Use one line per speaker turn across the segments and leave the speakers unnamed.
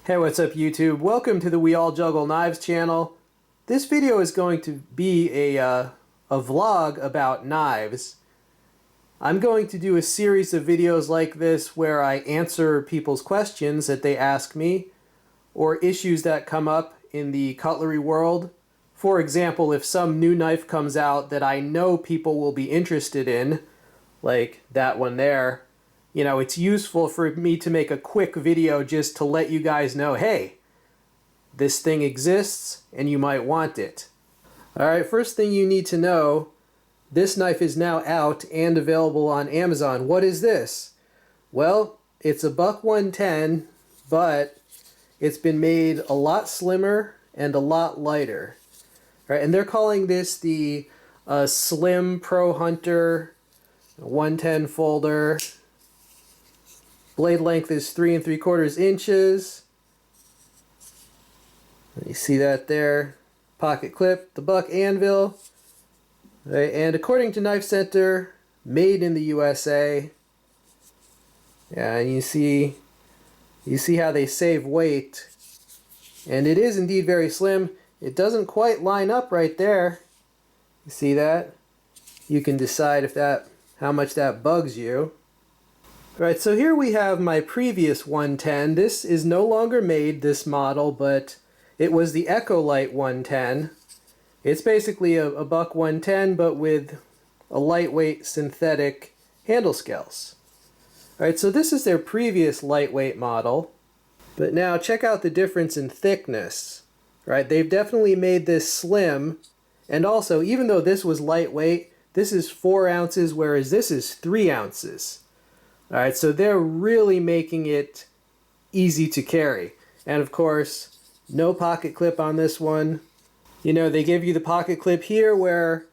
Hey, what's up YouTube? Welcome to the We All Juggle Knives channel. This video is going to be a vlog about knives. I'm going to do a series of videos like this where I answer people's questions that they ask me or issues that come up in the cutlery world. For example, if some new knife comes out that I know people will be interested in, like that one there, you know, it's useful for me to make a quick video just to let you guys know, hey, this thing exists and you might want it. Alright, first thing you need to know, this knife is now out and available on Amazon. What is this? Well, it's a buck 110, but it's been made a lot slimmer and a lot lighter. Right, and they're calling this the Slim Pro Hunter 110 folder. Blade length is 3 3/4 inches. You see that there. Pocket clip, the buck anvil. Right, and according to Knife Center, made in the USA. Yeah, and you see how they save weight. And it is indeed very slim. It doesn't quite line up right there. You see that? You can decide if how much that bugs you. Right, so here we have my previous 110. This is no longer made, this model, but it was the Echolite 110. It's basically a buck 110, but with a lightweight synthetic handle scales. Alright, so this is their previous lightweight model. But now check out the difference in thickness. Right, they've definitely made this slim, and also, even though this was lightweight, this is 4 ounces, whereas this is 3 ounces. Alright, so they're really making it easy to carry. And of course, no pocket clip on this one. You know, they give you the pocket clip here where,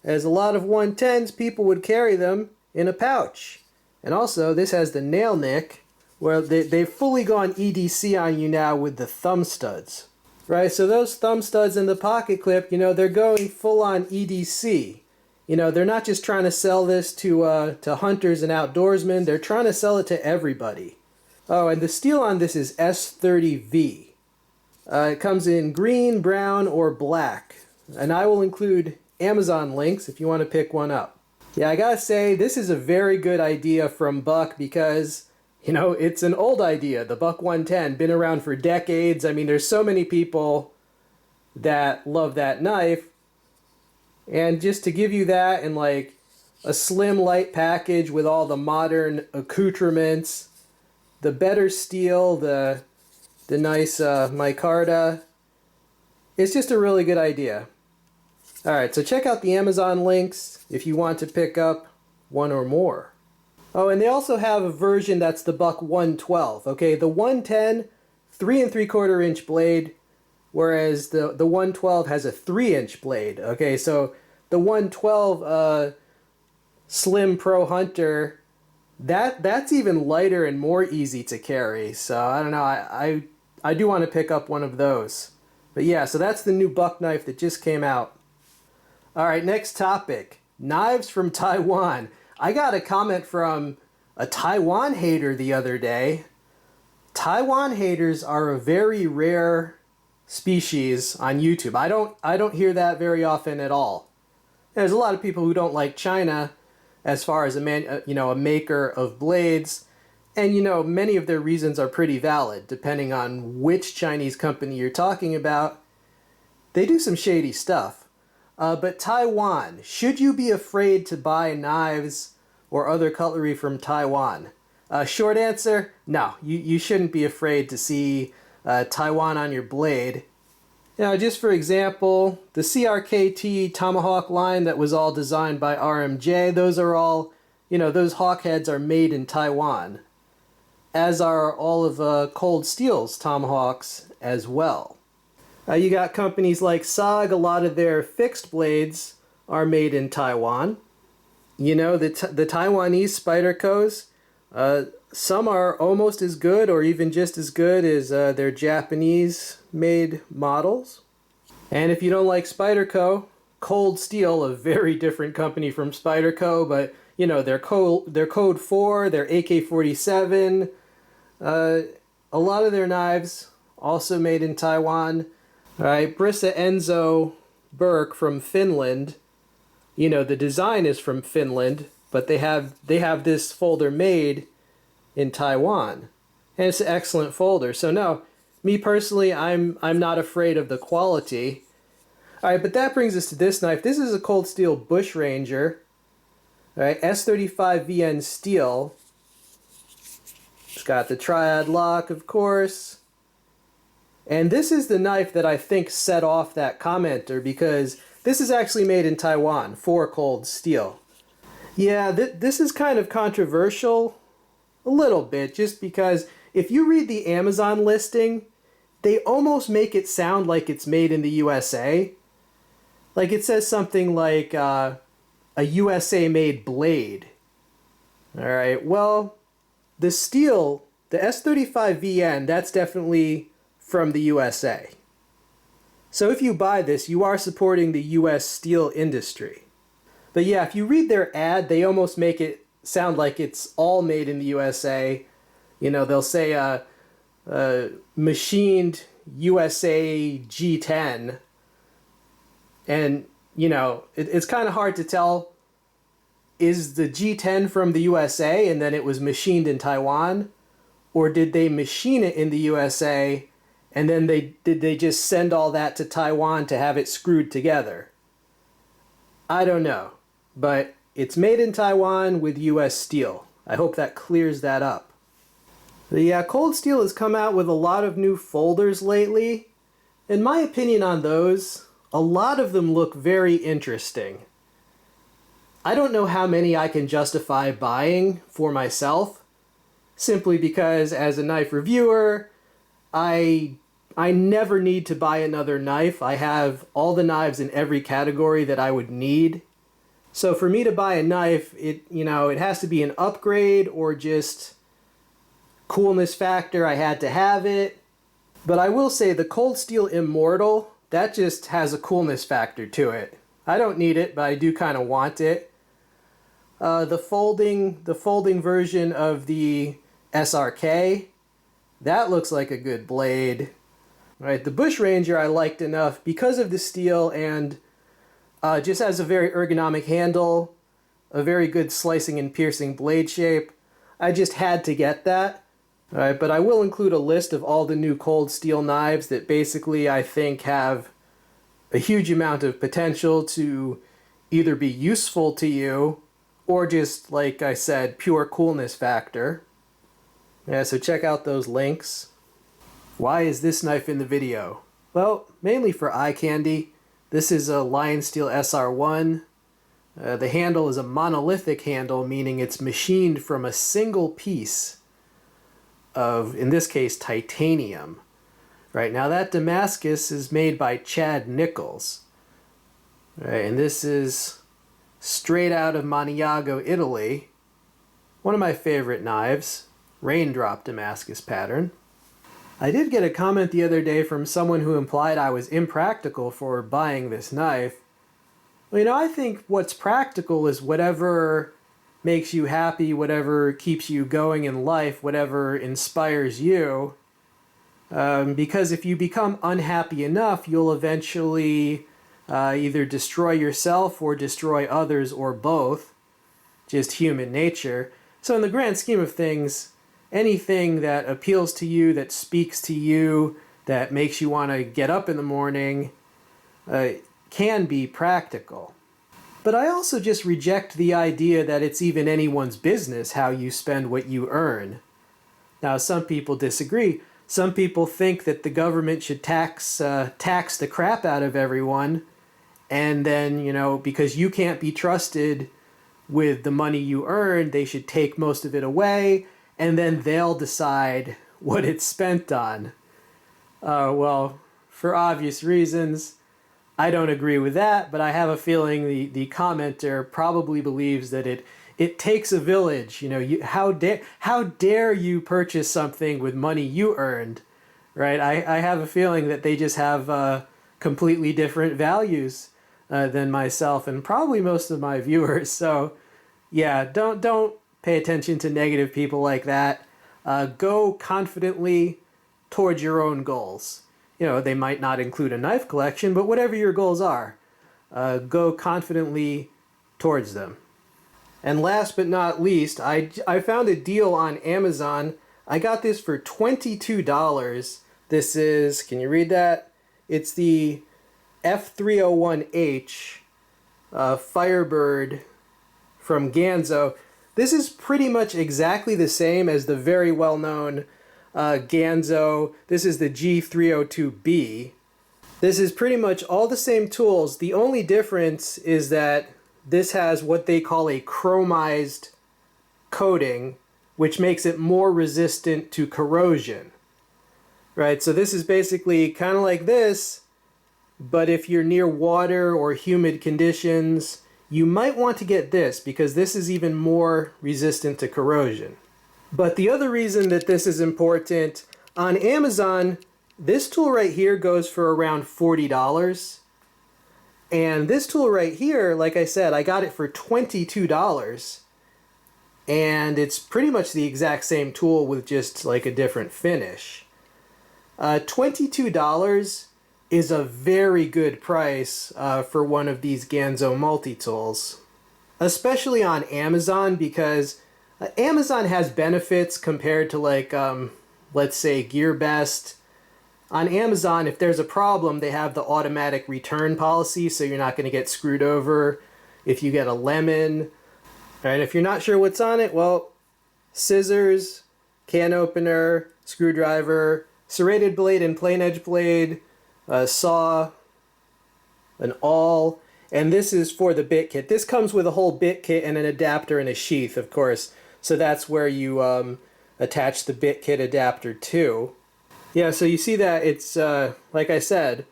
as a lot of 110s, people would carry them in a pouch. And also, this has the nail nick, where they've fully gone EDC on you now with the thumb studs. Right, so those thumb studs in the pocket clip, you know, they're going full on EDC. You know, they're not just trying to sell this to hunters and outdoorsmen, they're trying to sell it to everybody. Oh, and the steel on this is S30V. It comes in green, brown, or black. And I will include Amazon links if you want to pick one up. Yeah, I gotta say, this is a very good idea from Buck because, you know, it's an old idea. The Buck 110, been around for decades. I mean, there's so many people that love that knife. And just to give you that in like a slim light package with all the modern accoutrements, the better steel, the nice micarta, it's just a really good idea. Alright, so check out the Amazon links if you want to pick up one or more. Oh, and they also have a version that's the buck 112. Okay, the 110, 3 3/4 inch blade, whereas the 112 has a 3-inch blade. Okay, so the 112 Slim Pro Hunter, that's even lighter and more easy to carry. So I don't know, I do want to pick up one of those. But yeah, so that's the new buck knife that just came out. Alright, next topic. Knives from Taiwan. I got a comment from a Taiwan hater the other day. Taiwan haters are a very rare species on YouTube. I don't hear that very often at all. There's a lot of people who don't like China as far as a maker of blades, and you know, many of their reasons are pretty valid depending on which Chinese company you're talking about. They do some shady stuff. But Taiwan, should you be afraid to buy knives or other cutlery from Taiwan? Short answer, no, you shouldn't be afraid to see Taiwan on your blade. Now, just for example, the CRKT Tomahawk line that was all designed by RMJ, those are all, you know, those hawk heads are made in Taiwan, as are all of Cold Steel's Tomahawks as well. You got companies like SOG, a lot of their fixed blades are made in Taiwan. You know, the Taiwanese Spydercos, some are almost as good or even just as good as their Japanese-made models. And if you don't like Spyderco, Cold Steel, a very different company from Spyderco, but you know, their Code 4, their AK-47, a lot of their knives also made in Taiwan. All right, Brissa ENZO Burke from Finland. You know, the design is from Finland, but they have this folder made in Taiwan. And it's an excellent folder. So no, me personally, I'm not afraid of the quality. All right, but that brings us to this knife. This is a Cold Steel Bushranger. All right, S35 VN steel. It's got the triad lock, of course. And this is the knife that I think set off that commenter, because this is actually made in Taiwan for cold steel. Yeah, this is kind of controversial, a little bit, just because if you read the Amazon listing, they almost make it sound like it's made in the USA. Like it says something like a USA-made blade. All right, well, the steel, the S35 VN, that's definitely from the USA. So if you buy this, you are supporting the US steel industry. But yeah, if you read their ad, they almost make it sound like it's all made in the USA. You know, they'll say machined USA G10. And, you know, it's kind of hard to tell, is the G10 from the USA and then it was machined in Taiwan? Or did they machine it in the USA and then did they just send all that to Taiwan to have it screwed together? I don't know. But it's made in Taiwan with US steel. I hope that clears that up. But yeah, Cold Steel has come out with a lot of new folders lately. In my opinion on those, a lot of them look very interesting. I don't know how many I can justify buying for myself, simply because as a knife reviewer, I never need to buy another knife. I have all the knives in every category that I would need. So for me to buy a knife, it has to be an upgrade or just coolness factor. I had to have it. But I will say the Cold Steel Immortal, that just has a coolness factor to it. I don't need it, but I do kind of want it. The folding version of the SRK, that looks like a good blade. Right, the Bushranger I liked enough because of the steel and just has a very ergonomic handle, a very good slicing and piercing blade shape. I just had to get that. All right, but I will include a list of all the new Cold Steel knives that basically I think have a huge amount of potential to either be useful to you or just, like I said, pure coolness factor. Yeah, so check out those links. Why is this knife in the video? Well, mainly for eye candy. This is a Lionsteel SR1. The handle is a monolithic handle, meaning it's machined from a single piece of, in this case, titanium. Right, now that Damascus is made by Chad Nichols. Right, and this is straight out of Maniago, Italy. One of my favorite knives, raindrop Damascus pattern. I did get a comment the other day from someone who implied I was impractical for buying this knife. Well, I think what's practical is whatever makes you happy, whatever keeps you going in life, whatever inspires you. Because if you become unhappy enough, you'll eventually either destroy yourself or destroy others or both. Just human nature. So in the grand scheme of things, anything that appeals to you, that speaks to you, that makes you want to get up in the morning, can be practical. But I also just reject the idea that it's even anyone's business how you spend what you earn. Now, some people disagree. Some people think that the government should tax the crap out of everyone, and then, because you can't be trusted with the money you earn, they should take most of it away, and then they'll decide what it's spent on. Well, for obvious reasons, I don't agree with that, but I have a feeling the commenter probably believes that it takes a village. How dare you purchase something with money you earned, right? I have a feeling that they just have completely different values than myself and probably most of my viewers. So, yeah, don't pay attention to negative people like that. Go confidently towards your own goals. You know, they might not include a knife collection, but whatever your goals are, go confidently towards them. And last but not least, I found a deal on Amazon. I got this for $22. This is, can you read that? It's the F301H Firebird from GANZO. This is pretty much exactly the same as the very well-known GANZO. This is the G302B. This is pretty much all the same tools. The only difference is that this has what they call a chromized coating, which makes it more resistant to corrosion. Right, so this is basically kind of like this, but if you're near water or humid conditions, you might want to get this because this is even more resistant to corrosion. But the other reason that this is important, on Amazon, this tool right here goes for around $40. And this tool right here, like I said, I got it for $22. And it's pretty much the exact same tool with just like a different finish. $22 is a very good price for one of these GANZO multi-tools. Especially on Amazon, because Amazon has benefits compared to like, let's say GearBest. On Amazon, if there's a problem, they have the automatic return policy, so you're not going to get screwed over if you get a lemon. All right, if you're not sure what's on it, well, scissors, can opener, screwdriver, serrated blade and plain edge blade, saw, an awl, and this is for the bit kit. This comes with a whole bit kit and an adapter and a sheath, of course, so that's where you attach the bit kit adapter to. Yeah, so you see that it's, like I said,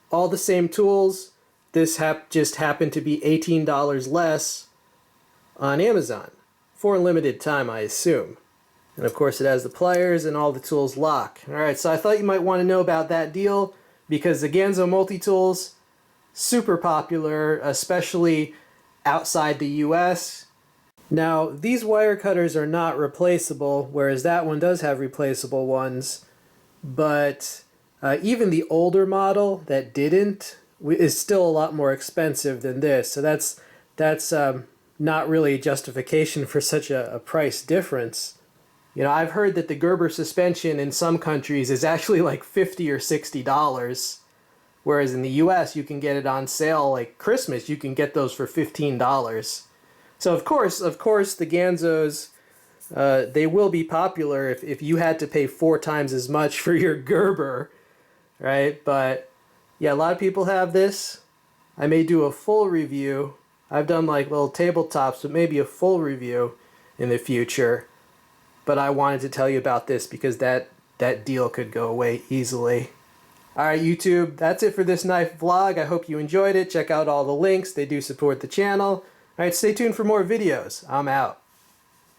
all the same tools. This just happened to be $18 less on Amazon. For a limited time, I assume. And of course it has the pliers and all the tools lock. Alright, so I thought you might want to know about that deal because the GANZO multi-tools, super popular, especially outside the US. Now, these wire cutters are not replaceable, whereas that one does have replaceable ones. But even the older model that didn't is still a lot more expensive than this. So that's not really justification for such a price difference. You know, I've heard that the Gerber suspension in some countries is actually like $50 or $60, whereas in the US you can get it on sale like Christmas. You can get those for $15. So of course the GANZOs, they will be popular if you had to pay 4 times as much for your Gerber, right? But yeah, a lot of people have this. I may do a full review. I've done like little tabletops, but maybe a full review in the future. But I wanted to tell you about this because that deal could go away easily. Alright YouTube, that's it for this knife vlog. I hope you enjoyed it. Check out all the links. They do support the channel. Alright, stay tuned for more videos. I'm out.